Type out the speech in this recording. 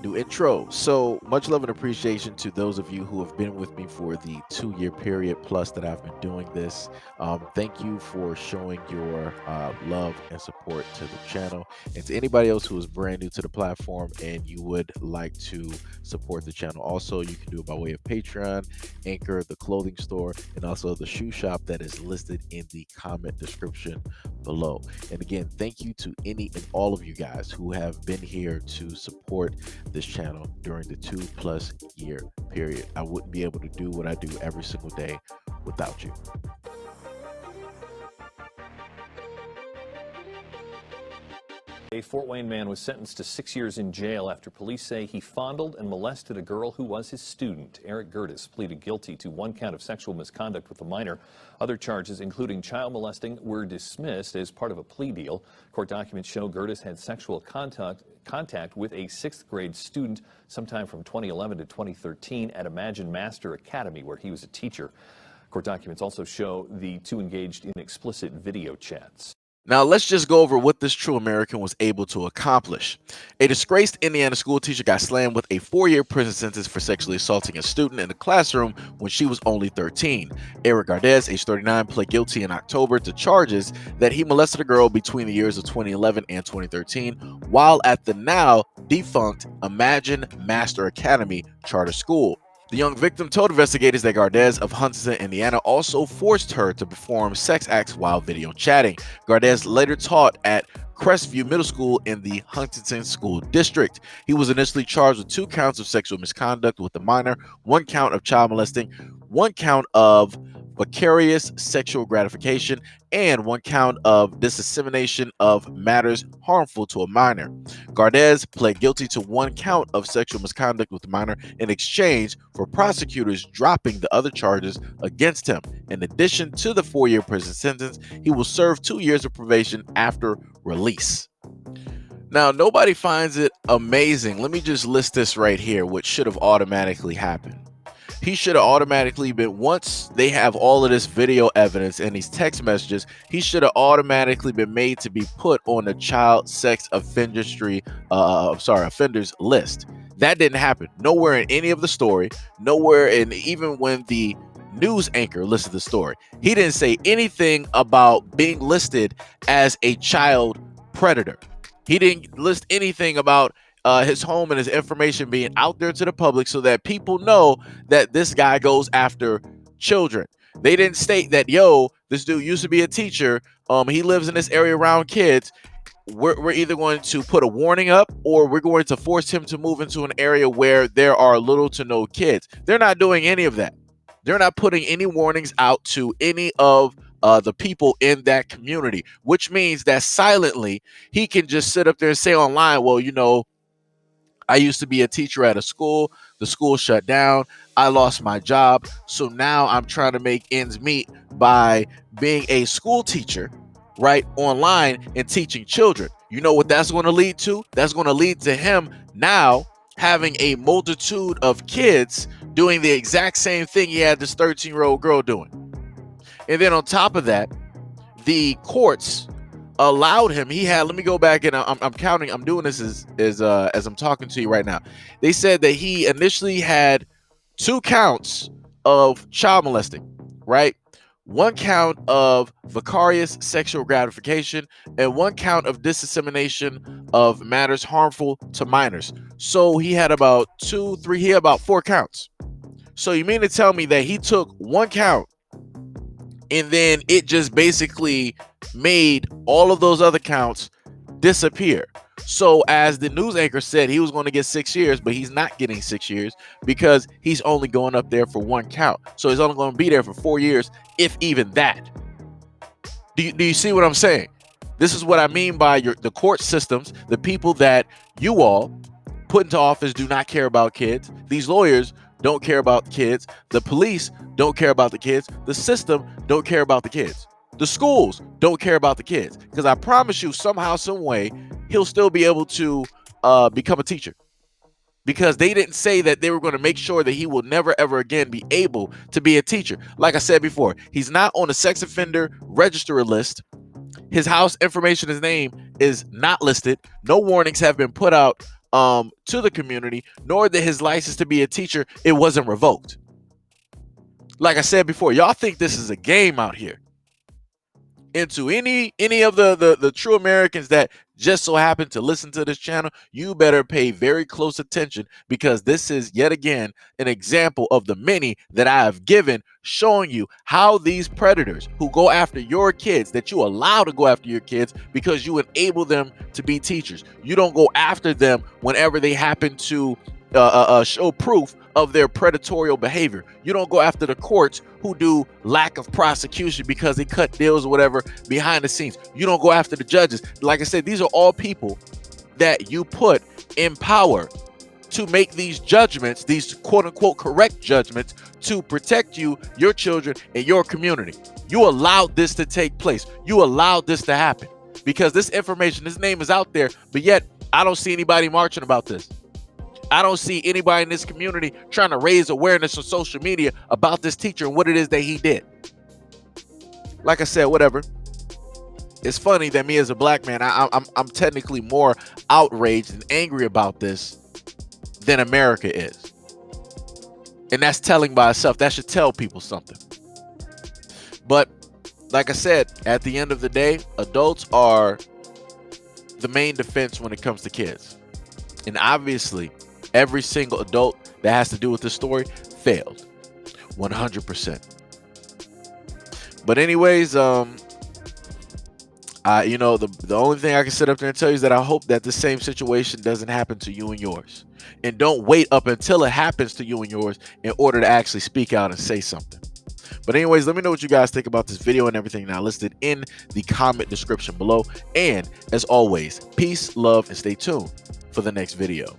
New intro. So much love and appreciation to those of you who have been with me for the 2 year period plus that I've been doing this. Thank you for showing your love and support to the channel. And to anybody else who is brand new to the platform and you would like to support the channel, also you can do it by way of Patreon, Anchor, the clothing store, and also the shoe shop that is listed in the comment description below. And again, thank you to any and all of you guys who have been here to support this channel during the 2+ year period. I wouldn't be able to do what I do every single day without you. A Fort Wayne man was sentenced to 6 years in jail after police say he fondled and molested a girl who was his student. Eric Gertis pleaded guilty to 1 count of sexual misconduct with a minor. Other charges, including child molesting, were dismissed as part of a plea deal. Court documents show Gertis had sexual contact with a 6th grade student sometime from 2011 to 2013 at Imagine Master Academy, where he was a teacher. Court documents also show the two engaged in explicit video chats. Now, let's just go over what this true American was able to accomplish. A disgraced Indiana school teacher got slammed with a 4-year prison sentence for sexually assaulting a student in the classroom when she was only 13. Eric Gardez, age 39, pled guilty in October to charges that he molested a girl between the years of 2011 and 2013 while at the now defunct Imagine Master Academy charter school. The young victim told investigators that Gardez of Huntington, Indiana, also forced her to perform sex acts while video chatting. Gardez later taught at Crestview Middle School in the Huntington School District. He was initially charged with 2 counts of sexual misconduct with a minor, 1 count of child molesting, 1 count of vicarious sexual gratification, and 1 count of dissemination of matters harmful to a minor. Gardez pled guilty to 1 count of sexual misconduct with a minor in exchange for prosecutors dropping the other charges against him. In addition to the 4-year prison sentence, he will serve 2 years of probation after release. Now, nobody finds it amazing. Let me just list this right here, which should have automatically happened. He should have automatically been, once they have all of this video evidence and these text messages, he should have automatically been made to be put on the child sex offenders list. That didn't happen. Nowhere in any of the story, nowhere in, even when the news anchor listed the story, he didn't say anything about being listed as a child predator. He didn't list anything about his home and his information being out there to the public so that people know that this guy goes after children. They didn't state that, yo, this dude used to be a teacher. He lives in this area around kids. We're either going to put a warning up or we're going to force him to move into an area where there are little to no kids. They're not doing any of that. They're not putting any warnings out to any of the people in that community, which means that silently he can just sit up there and say online, well, you know, I used to be a teacher at a school. The school shut down. I lost my job. So now I'm trying to make ends meet by being a school teacher, right, online and teaching children. You know what that's going to lead to? That's going to lead to him now having a multitude of kids doing the exact same thing he had this 13-year-old girl doing. And then on top of that, the courts allowed him. He had, let me go back and I'm counting. I'm doing this as I'm talking to you right now. They said that he initially had 2 counts of child molesting, right? 1 count of vicarious sexual gratification and 1 count of dissemination of matters harmful to minors. So he had about 4 counts. So you mean to tell me that he took 1 count and then it just basically made all of those other counts disappear? So as the news anchor said, he was going to get 6 years, but he's not getting 6 years because he's only going up there for 1 count. So he's only going to be there for 4 years, if even that. Do you see what I'm saying? This is what I mean by the court systems. The people that you all put into office do not care about kids. These lawyers don't care about kids. The police don't care about the kids. The system don't care about the kids. The schools don't care about the kids. Because I promise you, somehow, some way, he'll still be able to become a teacher. Because they didn't say that they were going to make sure that he will never, ever again be able to be a teacher. Like I said before, he's not on the sex offender registry list. His house information, his name is not listed. No warnings have been put out to the community, nor that his license to be a teacher, it wasn't revoked. Like I said before, y'all think this is a game out here. And to any of the true Americans that just so happen to listen to this channel, you better pay very close attention, because this is yet again an example of the many that I have given, showing you how these predators who go after your kids, that you allow to go after your kids because you enable them to be teachers. You don't go after them whenever they happen to show proof of their predatory behavior. You don't go after the courts who do lack of prosecution because they cut deals or whatever behind the scenes. You don't go after the judges. Like I said, these are all people that you put in power to make these judgments, these quote-unquote correct judgments, to protect you, your children, and your community. You allowed this to take place. You allowed this to happen because this information, this name is out there, but yet I don't see anybody marching about this. I don't see anybody in this community trying to raise awareness on social media about this teacher and what it is that he did. Like I said, whatever. It's funny that me as a black man, I'm technically more outraged and angry about this than America is. And that's telling by itself. That should tell people something. But like I said, at the end of the day, adults are the main defense when it comes to kids. And obviously, every single adult that has to do with this story failed 100%. But anyways, the only thing I can sit up there and tell you is that I hope that the same situation doesn't happen to you and yours. And don't wait up until it happens to you and yours in order to actually speak out and say something. But anyways, let me know what you guys think about this video and everything now listed in the comment description below. And as always, peace, love, and stay tuned for the next video.